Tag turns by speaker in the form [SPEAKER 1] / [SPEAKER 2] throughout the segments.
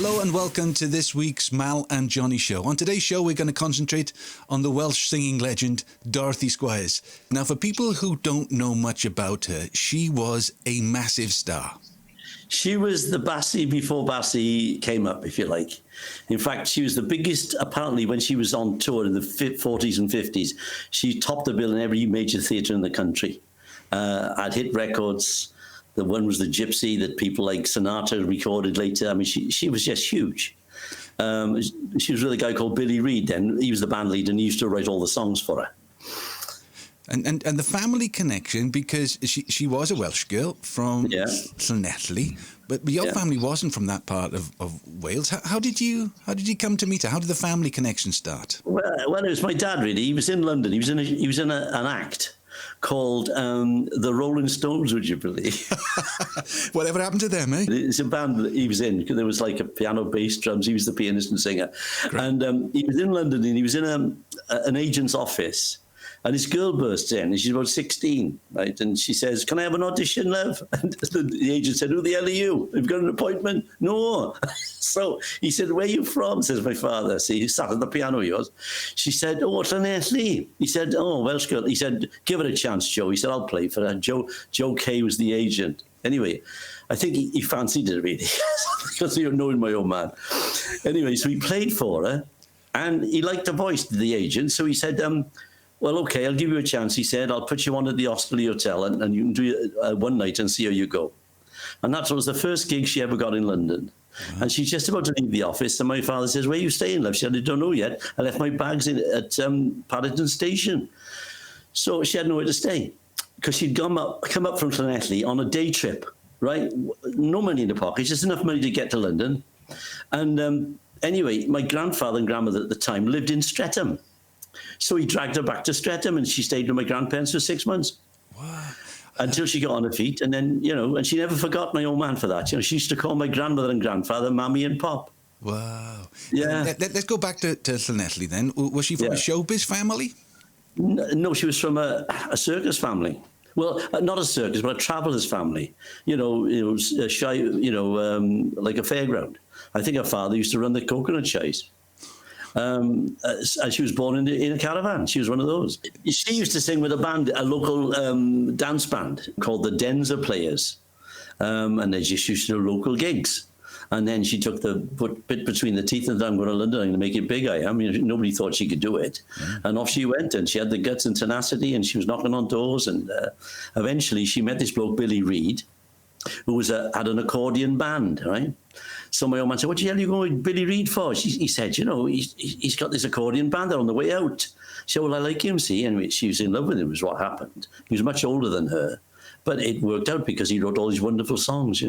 [SPEAKER 1] Hello and welcome to this week's Mal and Johnny Show. On today's show, we're going to concentrate on the Welsh singing legend, Dorothy Squires. Now, for people who don't know much about her, she was a massive star.
[SPEAKER 2] She was the Bassie before Bassie came up, if you like. In fact, she was the biggest, apparently, when she was on tour in the 40s and 50s. She topped the bill in every major theatre in the country. Had hit records. The one was the Gypsy that people like Sinatra recorded later. I mean, she was just huge. She was with a guy called Billy Reid then. He was the band leader and he used to write all the songs for her.
[SPEAKER 1] And the family connection, because she was a Welsh girl from Llanelli, but your family wasn't from that part of Wales. How did you come to meet her? How did the family connection start?
[SPEAKER 2] Well, it was my dad, really. He was in London. He was in an act called the Rolling Stones, would you believe?
[SPEAKER 1] Whatever happened to them, eh?
[SPEAKER 2] It's a band that he was in. There was like a piano, bass, drums. He was the pianist and singer. Great. And he was in London and he was in an agent's office. And this girl bursts in, and she's about 16, right? And she says, "Can I have an audition, love?" And the agent said, "Who the hell are you? Have you got an appointment?" "No." So he said, "Where are you from?" Says my father. See, he sat at the piano, he was. She said, "Oh, Llanelli." He said, "Oh, Welsh girl." He said, "Give it a chance, Joe." He said, "I'll play for her." Joe Kay was the agent. Anyway, I think he fancied it, really, because you're knowing my old man. Anyway, so he played for her, and he liked the voice, the agent. So he said, "Well, okay, I'll give you a chance." He said, "I'll put you on at the Hostelry Hotel and you can do it one night and see how you go." And that was the first gig she ever got in London. Uh-huh. And she's just about to leave the office. And my father says, "Where are you staying, love?" She said, "I don't know yet. I left my bags at Paddington Station." So she had nowhere to stay because she'd come up from Llanelli on a day trip, right? No money in the pocket, just enough money to get to London. And anyway, my grandfather and grandmother at the time lived in Streatham. So he dragged her back to Streatham and she stayed with my grandparents for 6 months.
[SPEAKER 1] Wow.
[SPEAKER 2] Until she got on her feet. And then, and she never forgot my old man for that. She used to call my grandmother and grandfather Mammy and Pop.
[SPEAKER 1] Wow.
[SPEAKER 2] Yeah.
[SPEAKER 1] Let's go back to Llanelli then. Was she from a showbiz family?
[SPEAKER 2] No, she was from a circus family. Well, not a circus, but a traveller's family. Like a fairground. I think her father used to run the coconut shies. And she was born in a caravan. She was one of those. She used to sing with a local dance band called the Denzer Players. And they just used to do local gigs. And then she took the bit between the teeth and said, "I'm going to London, I'm going to make it big, I am." Nobody thought she could do it. Mm. And off she went, and she had the guts and tenacity, and she was knocking on doors. And eventually she met this bloke, Billy Reid, who had an accordion band, right? So my old man said, "What the hell are you going with Billy Reid for?" He said, he's got this accordion band. They're on the way out. She said, "Well, I like him, see." Anyway, she was in love with him, was what happened. He was much older than her. But it worked out because he wrote all these wonderful songs,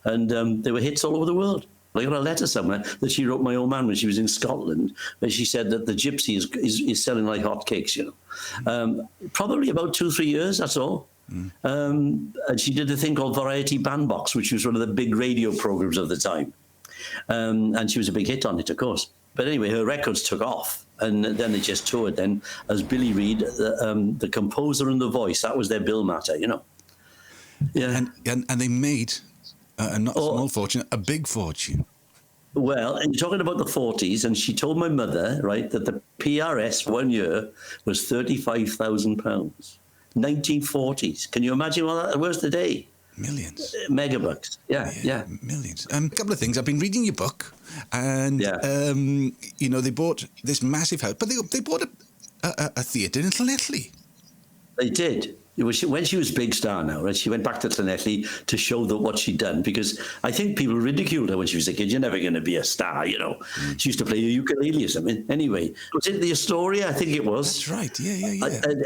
[SPEAKER 2] And they were hits all over the world. I got a letter somewhere that she wrote my old man when she was in Scotland, where she said that the Gypsy is selling like hotcakes, Probably about 2-3 years, that's all. Mm. And she did a thing called Variety Bandbox, which was one of the big radio programs of the time. And she was a big hit on it, of course. But anyway, her records took off. And then they just toured then as Billy Reid, the composer and the voice. That was their bill matter, Yeah.
[SPEAKER 1] And they made a not small fortune, a big fortune.
[SPEAKER 2] Well, and you're talking about the 40s, and she told my mother, right, that the PRS 1 year was £35,000. 1940s. Can you imagine what that was today?
[SPEAKER 1] Millions.
[SPEAKER 2] Megabucks. Yeah.
[SPEAKER 1] Millions. A couple of things. I've been reading your book, and, they bought this massive house, but they bought a theatre in Llanelli.
[SPEAKER 2] They did. When she was big star now, right, she went back to Llanelli to show what she'd done, because I think people ridiculed her when she was a kid. "You're never going to be a star, Mm. She used to play the ukulele or something. Anyway, was it the Astoria? I think it was.
[SPEAKER 1] That's right, yeah.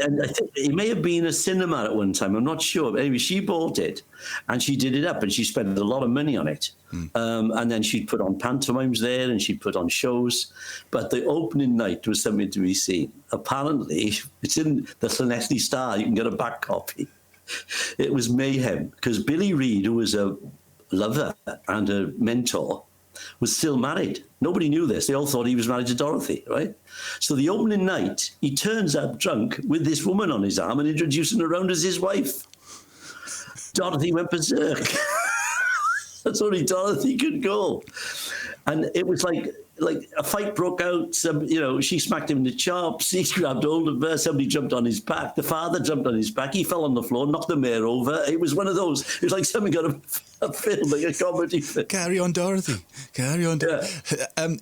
[SPEAKER 2] And I think it may have been a cinema at one time. I'm not sure. But anyway, she bought it, and she did it up, and she spent a lot of money on it. Mm. And then she'd put on pantomimes there, and she'd put on shows. But the opening night was something to be seen. Apparently, it's in the Llanelli Star. You can get a back copy. It was mayhem, because Billy Reid, who was a lover and a mentor, was still married. Nobody knew this. They all thought he was married to Dorothy, right? So the opening night, he turns up drunk with this woman on his arm and introducing her around as his wife. Dorothy went berserk. That's only Dorothy could go. And it was like a fight broke out. She smacked him in the chops. He grabbed hold of her. Somebody jumped on his back. The father jumped on his back. He fell on the floor, knocked the mayor over. It was one of those. It was like something got a film, like a comedy film.
[SPEAKER 1] Carry on, Dorothy. Carry on. Yeah.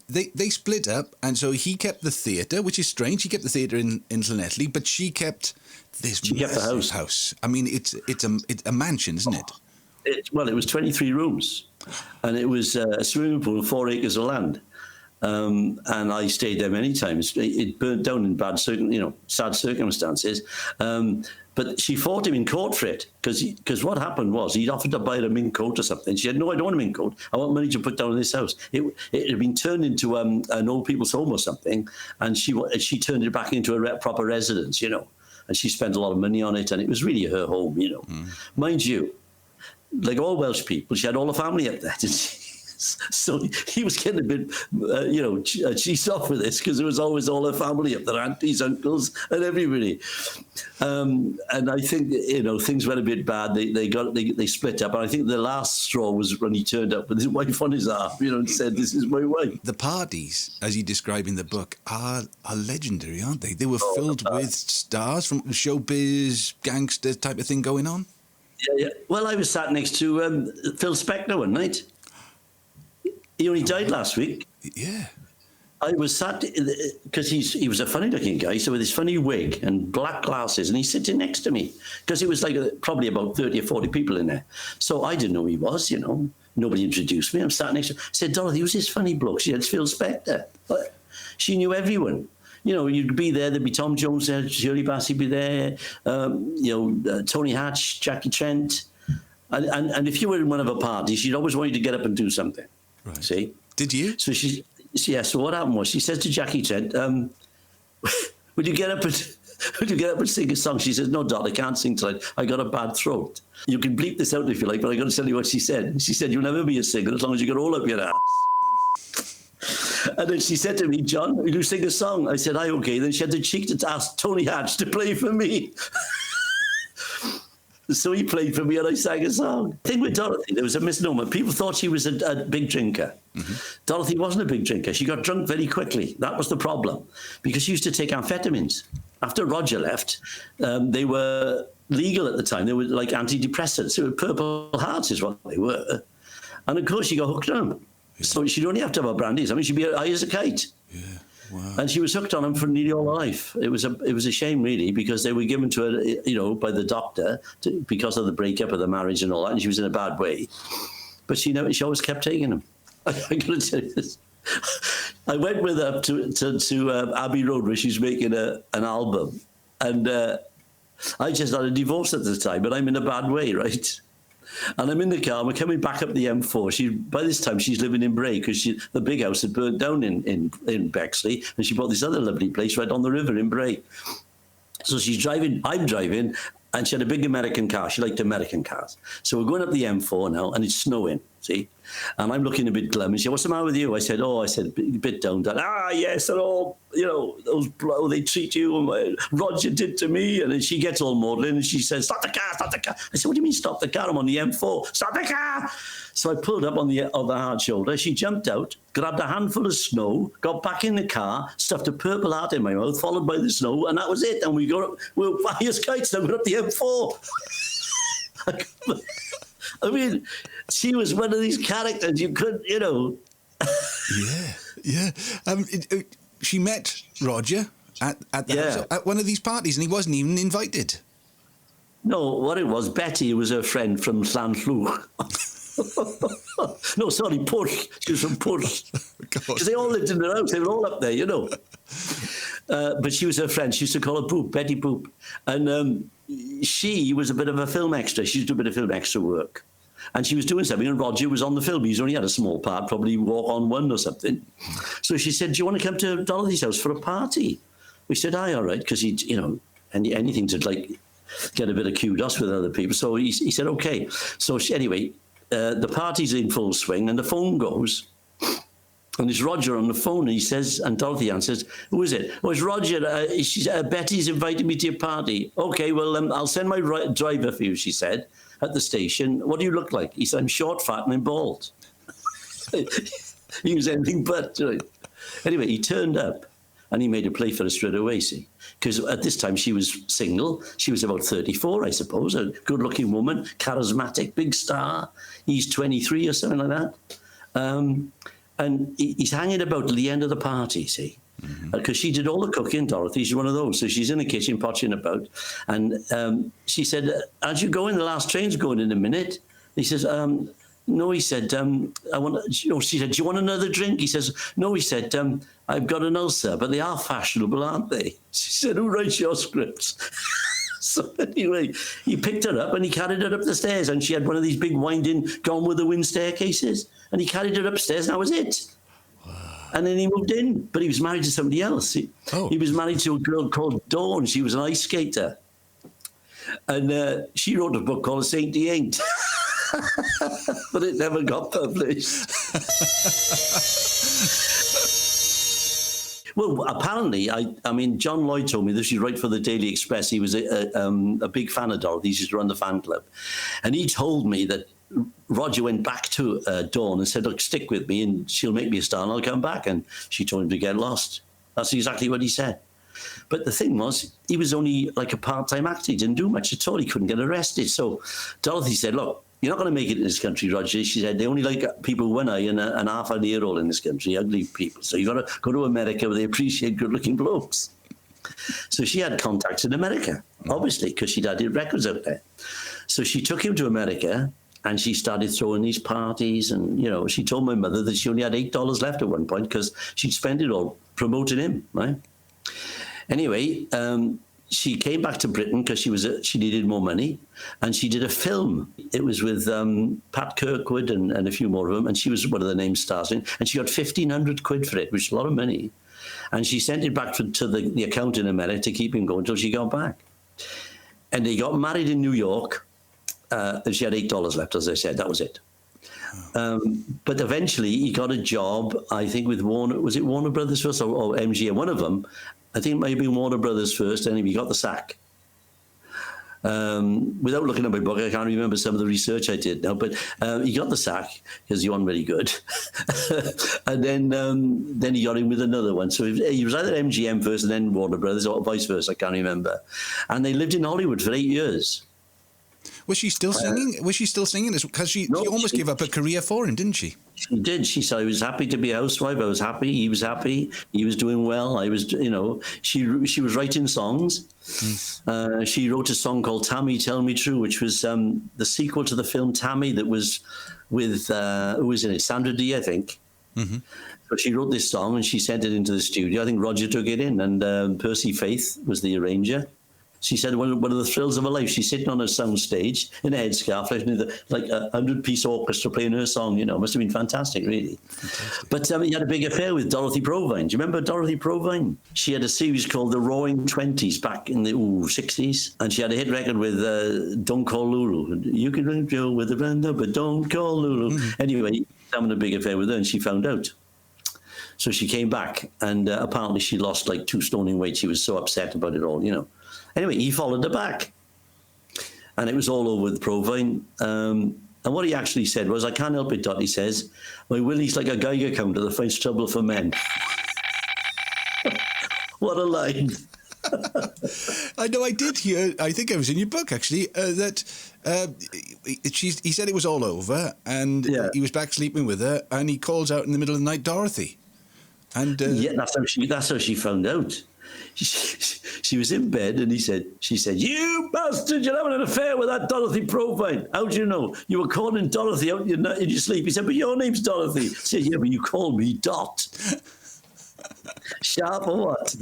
[SPEAKER 1] They split up, and so he kept the theatre, which is strange. He kept the theatre in Llanelli, but she kept this massive house. I mean, it's a mansion, isn't it?
[SPEAKER 2] It was 23 rooms, and it was a swimming pool, 4 acres of land. And I stayed there many times. It burnt down in sad circumstances. But she fought him in court for it because what happened was he'd offered to buy her a mink coat or something. She said, "No, I don't want a mink coat. I want money to put down in this house." It had been turned into an old people's home or something, and she turned it back into a proper residence, And she spent a lot of money on it, and it was really her home, Mind you, like all Welsh people, she had all the family up there, didn't she? So he was getting a bit, cheesed off with this because there was always all her family up there, aunties, uncles, and everybody. And I think, things went a bit bad. They split up. And I think the last straw was when he turned up with his wife on his arm, and said, "This is my wife."
[SPEAKER 1] The parties, as you describe in the book, are legendary, aren't they? They were filled with stars from showbiz, gangster type of thing going on.
[SPEAKER 2] Yeah. Well, I was sat next to Phil Spector one night. He only died last week.
[SPEAKER 1] Yeah.
[SPEAKER 2] I was sat, because he was a funny-looking guy, so with his funny wig and black glasses, and he's sitting next to me, because it was like probably about 30 or 40 people in there. So I didn't know who he was, Nobody introduced me. I'm sat next to him. I said, "Dorothy, who's this funny bloke?" She said, "It's Phil Spector." She knew everyone. You'd be there, there'd be Tom Jones there, Shirley Bassey be there, Tony Hatch, Jackie Trent. And if you were in one of her parties, she'd always want you to get up and do something.
[SPEAKER 1] Right.
[SPEAKER 2] See?
[SPEAKER 1] Did you?
[SPEAKER 2] So so what happened was she said to Jackie Trent, would you get up and sing a song? She says, "No, Dot, I can't sing tonight. I got a bad throat." You can bleep this out if you like, but I got to tell you what she said. She said, "You'll never be a singer as long as you got all up your ass." And then she said to me, "John, will you sing a song?" I said, okay." Then she had the cheek to ask Tony Hatch to play for me. So he played for me and I sang a song. The thing with Dorothy, there was a misnomer. People thought she was a big drinker. Mm-hmm. Dorothy wasn't a big drinker. She got drunk very quickly. That was the problem, because she used to take amphetamines. After Roger left, they were legal at the time. They were like antidepressants. They were Purple Hearts is what they were. And of course she got hooked on them. Yeah. So she'd only have to have her brandies. I mean, she'd be high as a kite.
[SPEAKER 1] Yeah. Wow.
[SPEAKER 2] And she was hooked on them for nearly all her life. It was a shame, really, because they were given to her, by the doctor because of the breakup of the marriage and all that, and she was in a bad way. But she always kept taking them. I got to tell you this. I went with her to Abbey Road, where she's making an album, and I just had a divorce at the time, but I'm in a bad way, right? And I'm in the car, we're coming back up the M4. By this time, she's living in Bray, because the big house had burnt down in Bexley, and she bought this other lovely place right on the river in Bray. So she's driving, I'm driving, and she had a big American car. She liked American cars. So we're going up the M4 now, and it's snowing, see? And I'm looking a bit glum. And she said, "What's the matter with you?" I said, a bit down. Yes, and all, how they treat you, and what Roger did to me. And then she gets all maudlin, and she says, "Stop the car, stop the car." I said, "What do you mean stop the car? I'm on the M4. Stop the car." So I pulled up on the hard shoulder. She jumped out, grabbed a handful of snow, got back in the car, stuffed a Purple Heart in my mouth, followed by the snow, and that was it. And we're high as kites, and we're up the M4. I mean, she was one of these characters you could,
[SPEAKER 1] Yeah. She met Roger at the house, at one of these parties, and he wasn't even invited.
[SPEAKER 2] No, what it was, Betty was her friend from Llanllwch. No, sorry, Pwll. She was from Pwll. Because they all lived in their house. They were all up there, But she was her friend. She used to call her Boop, Betty Boop. And she was a bit of a film extra. She used to do a bit of film extra work. And she was doing something, and Roger was on the film. He's only had a small part, probably walk on one or something. So she said, "Do you want to come to Dorothy's house for a party?" We said, "Aye, all right," because he, anything to get a bit of kudos with other people. So he said, "Okay." So anyway, the party's in full swing, and the phone goes, and it's Roger on the phone, and he says, and Dorothy answers, "Who is it?" "Oh, it's Roger. Betty's invited me to your party." "Okay, well, I'll send my driver for you," she said, at the station. "What do you look like?" He said, "I'm short, fat, and I'm bald." He was anything but. Right? Anyway, he turned up and he made her play for us straight away, see. Because at this time she was single. She was about 34, I suppose, a good-looking woman, charismatic, big star. He's 23 or something like that. And he's hanging about till the end of the party, see. Because she did all the cooking, Dorothy. She's one of those. So she's in the kitchen, potching about. And she said, aren't you going? The last train's going in a minute. He says, no, he said, I want. She said, do you want another drink? He says, no, he said, I've got an ulcer, but they are fashionable, aren't they? She said, who writes your scripts? So anyway, he picked her up and he carried her up the stairs, and she had one of these big winding Gone with the Wind staircases, and he carried her upstairs, and that was it. And then he moved in, but he was married to somebody else. He was married to a girl called Dawn. She was an ice skater. And she wrote a book called Saint He Ain't. But it never got published. Well, apparently, I mean, John Lloyd told me this. He's right for the Daily Express. He was a big fan of Dorothy. He used to run the fan club. And he told me that Roger went back to Dawn and said, look, stick with me and she'll make me a star and I'll come back. And she told him to get lost. That's exactly what he said. But the thing was, he was only like a part-time actor. He didn't do much at all. He couldn't get arrested. So Dorothy said, look, you're not going to make it in this country, Roger. She said, they only like people with one eye and half an ear roll in this country, ugly people. So you've got to go to America where they appreciate good-looking blokes. So she had contacts in America, obviously, because she'd had records out there. So she took him to America and she started throwing these parties. And, you know, she told my mother that she only had $8 left at one point because she'd spent it all promoting him, right? Anyway, she came back to Britain because she needed more money, and she did a film. It was with Pat Kirkwood and a few more of them, and she was one of the name stars in, and she got 1,500 quid for it, which is a lot of money. And she sent it back to the account in America to keep him going until she got back. And they got married in New York, and she had $8 left, as I said. That was it. But eventually he got a job, I think, with Warner. Was it Warner Brothers first or MGM? One of them. I think it might have been Warner Brothers first, and he got the sack. Without looking at my book, I can't remember some of the research I did now, but he got the sack because he wasn't very good. And then he got in with another one. So he was either MGM first and then Warner Brothers, or vice versa, I can't remember. And they lived in Hollywood for 8 years.
[SPEAKER 1] Was she still singing? Was she still singing? Because she almost gave up a career for him, didn't she?
[SPEAKER 2] She did. She said, I was happy to be a housewife. I was happy. He was happy. He was doing well. I was, you know, she was writing songs. She wrote a song called Tammy, Tell Me True, which was the sequel to the film Tammy that was with, who was in it? Sandra Dee, I think. Mm-hmm. So she wrote this song and she sent it into the studio. I think Roger took it in, and Percy Faith was the arranger. She said one of the thrills of her life, she's sitting on a sound stage in a headscarf, like a 100-piece orchestra playing her song, you know. It must have been fantastic, really. Fantastic. But he had a big affair with Dorothy Provine. Do you remember Dorothy Provine? She had a series called The Roaring Twenties back in the 60s. And she had a hit record with Don't Call Lulu. You can drink Joe with a blender, but don't call Lulu. Mm-hmm. Anyway, he was having a big affair with her, and she found out. So she came back, and apparently she lost like 2 stone in weight. She was so upset about it all, you know. Anyway, he followed her back, and it was all over with Provine. And what he actually said was, I can't help it, Dot, he says, my Willie's like a Geiger counter that finds trouble for men. What a line.
[SPEAKER 1] I know, I did hear, I think I was in your book, actually, that he said it was all over, and he was back sleeping with her, and he calls out in the middle of the night, Dorothy. And
[SPEAKER 2] yeah, that's how she found out. She was in bed, and she said, you bastard, you're having an affair with that Dorothy Provine. How do you know? You were calling Dorothy out in your sleep. He said, but your name's Dorothy. She said, yeah, but you call me Dot. Sharp or what?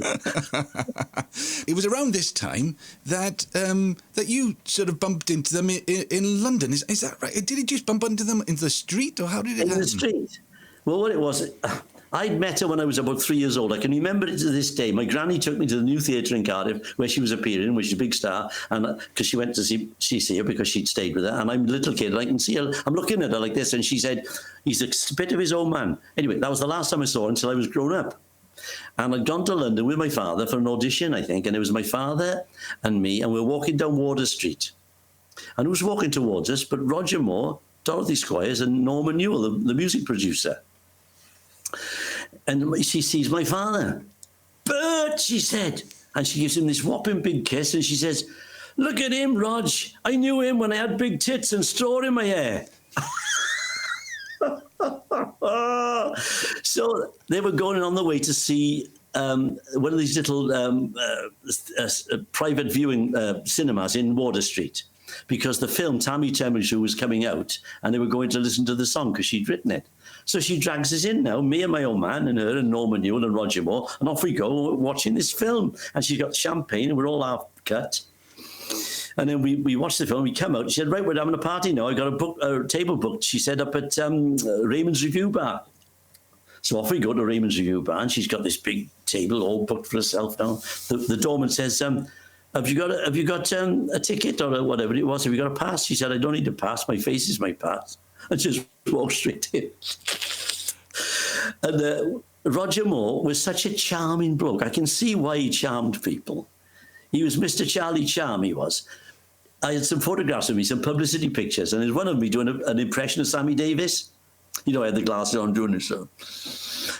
[SPEAKER 1] It was around this time that that you sort of bumped into them in London. Is that right? Did he just bump into them in the street, or how did it happen?
[SPEAKER 2] In the street. Well, what it was... I'd met her when I was about 3 years old. I can remember it to this day. My granny took me to the New Theatre in Cardiff, where she was appearing, which is a big star, and because she went to see her because she'd stayed with her. And I'm a little kid, and I can see her. I'm looking at her like this, and she said, he's a bit of his own man. Anyway, that was the last time I saw her until I was grown up. And I'd gone to London with my father for an audition, I think, and it was my father and me, and we were walking down Water Street. And who was walking towards us but Roger Moore, Dorothy Squires, and Norman Newell, the music producer. And she sees my father. Bert, she said. And she gives him this whopping big kiss, and she says, look at him, Rog. I knew him when I had big tits and straw in my hair. So they were going on the way to see one of these little private viewing cinemas in Water Street, because the film TheMal&JohnnyShow was coming out, and they were going to listen to the song because she'd written it. So she drags us in now, me and my old man and her and Norman Newell and Roger Moore, and off we go watching this film. And she got champagne, and we're all half cut. And then we watched the film, we come out, she said, right, we're having a party now. I got a table booked, she said, up at Raymond's Review Bar. So off we go to Raymond's Review Bar, and she's got this big table all booked for herself now. The doorman says, have you got a ticket or whatever it was? Have you got a pass? She said, I don't need a pass. My face is my pass. And just walked straight in. And Roger Moore was such a charming bloke. I can see why he charmed people. He was Mr. Charlie Charm, he was. I had some photographs of me, some publicity pictures, and there's one of me doing an impression of Sammy Davis. You know, I had the glasses on doing it, so.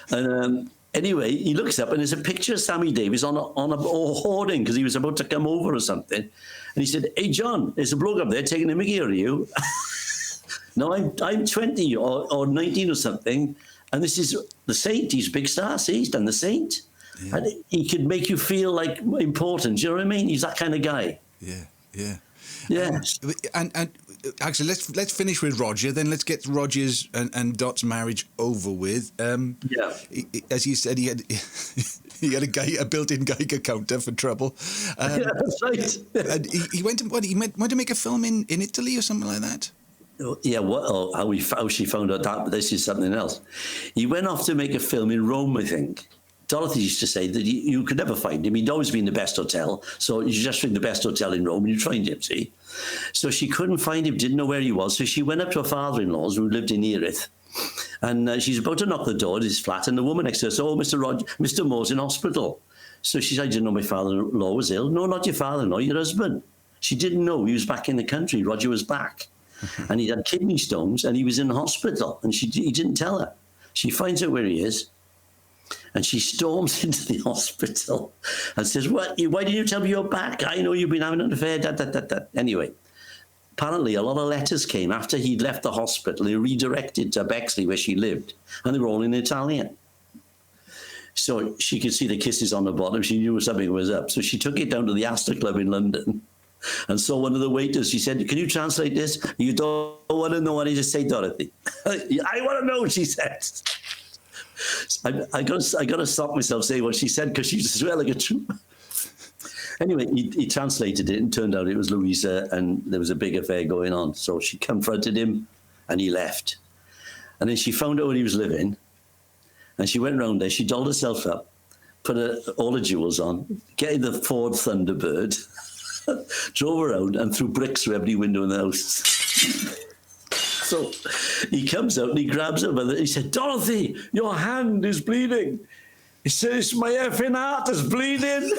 [SPEAKER 2] And anyway, he looks up, and there's a picture of Sammy Davis on a hoarding, because he was about to come over or something. And he said, hey, John, there's a bloke up there taking a mickey out of you. No, I'm 20 or 19 or something, and this is the Saint. He's a big star. See, he's done the Saint. Yeah. And he could make you feel like important. Do you know what I mean? He's that kind of guy.
[SPEAKER 1] Yeah, yeah.
[SPEAKER 2] Yeah.
[SPEAKER 1] And actually, let's finish with Roger. Then let's get Roger's and Dot's marriage over with.
[SPEAKER 2] Yeah.
[SPEAKER 1] As you said, he had a built-in Geiger counter for trouble.
[SPEAKER 2] Yeah, that's right.
[SPEAKER 1] And he went to make a film in Italy or something like that.
[SPEAKER 2] Yeah, how she found out that, but this is something else. He went off to make a film in Rome, I think. Dorothy used to say that you could never find him. He'd always be in the best hotel. So you just ring the best hotel in Rome and you find him, see? So she couldn't find him, didn't know where he was. So she went up to her father-in-law's, who lived in Erith. And she's about to knock the door at his flat. And the woman next to her said, oh, Mr. Moore's in hospital. So she said, I didn't know my father-in-law was ill. No, not your father-in-law, your husband. She didn't know he was back in the country. Roger was back. And he had kidney stones, and he was in the hospital. And he didn't tell her. She finds out where he is. And she storms into the hospital and says, why didn't you tell me you're back? I know you've been having an affair, Anyway, apparently a lot of letters came after he'd left the hospital. They redirected to Bexley, where she lived, and they were all in Italian. So she could see the kisses on the bottom. She knew something was up. So she took it down to the Astor Club in London and saw one of the waiters. She said, can you translate this? You don't want to know what he just said, Dorothy. I want to know what she said. I got to stop myself saying what she said, because she swear like a trooper. Anyway, he translated it, and turned out it was Louisa, and there was a big affair going on. So she confronted him, and he left. And then she found out where he was living, and she went round there. She dolled herself up, put all the jewels on, getting the Ford Thunderbird, drove around, and threw bricks through every window in the house. So he comes out and he grabs her by he said, Dorothy, your hand is bleeding. He says, my effing heart is bleeding.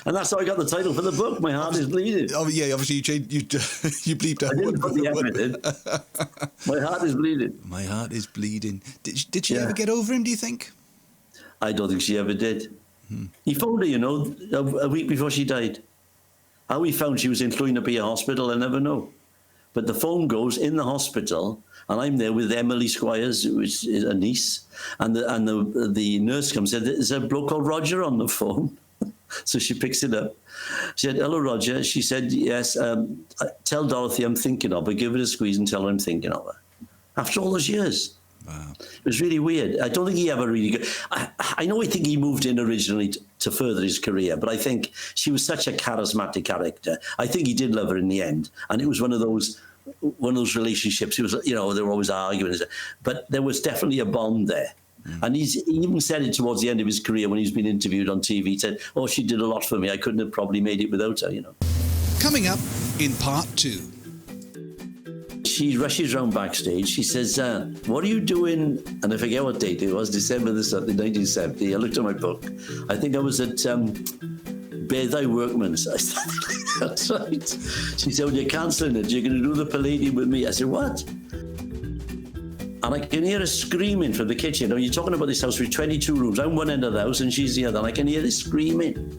[SPEAKER 2] And that's how I got the title for the book, My Heart is Bleeding.
[SPEAKER 1] Oh, yeah, obviously you bleeped out.
[SPEAKER 2] I didn't put the F in. My heart is bleeding.
[SPEAKER 1] My heart is bleeding. Did she ever get over him, do you think?
[SPEAKER 2] I don't think she ever did. He phoned her, a week before she died. How he found she was in Llwynarby Hospital, I never know. But the phone goes in the hospital, and I'm there with Emily Squires, who is a niece, and the nurse comes in. There's a bloke called Roger on the phone. So she picks it up. She said, hello, Roger. She said, yes, tell Dorothy I'm thinking of her. Give her a squeeze and tell her I'm thinking of her. After all those years. Wow. It was really weird. I don't think he ever really got... I know I think he moved in originally to further his career, but I think she was such a charismatic character. I think he did love her in the end. And it was one of those relationships. It was, they were always arguing. But there was definitely a bond there. And he even said it towards the end of his career when he's been interviewed on TV. He said, oh, she did a lot for me. I couldn't have probably made it without her,
[SPEAKER 1] Coming up in part 2.
[SPEAKER 2] She rushes around backstage. She says, what are you doing? And I forget what date it was, December the 7th, 1970. I looked at my book. I think I was at Beddau Workman's. I said, that's right. She said, well, you're cancelling it. You're going to do the Palladium with me. I said, what? And I can hear her screaming from the kitchen. Now, you're talking about this house with 22 rooms. I'm one end of the house and she's the other. And I can hear this screaming.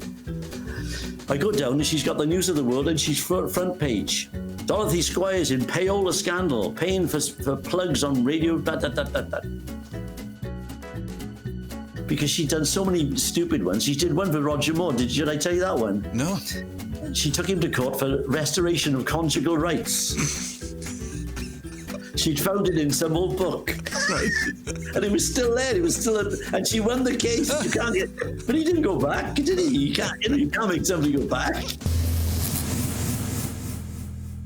[SPEAKER 2] I go down and she's got the news of the world and she's front page. Dorothy Squires in payola scandal, paying for plugs on radio. Because she'd done so many stupid ones. She did one for Roger Moore. Did I tell you that one?
[SPEAKER 1] No.
[SPEAKER 2] She took him to court for restoration of conjugal rights. She'd found it in some old book. Right. And it was still there. It was still, and she won the case. You can't, but he didn't go back, did he? You can't make somebody go back.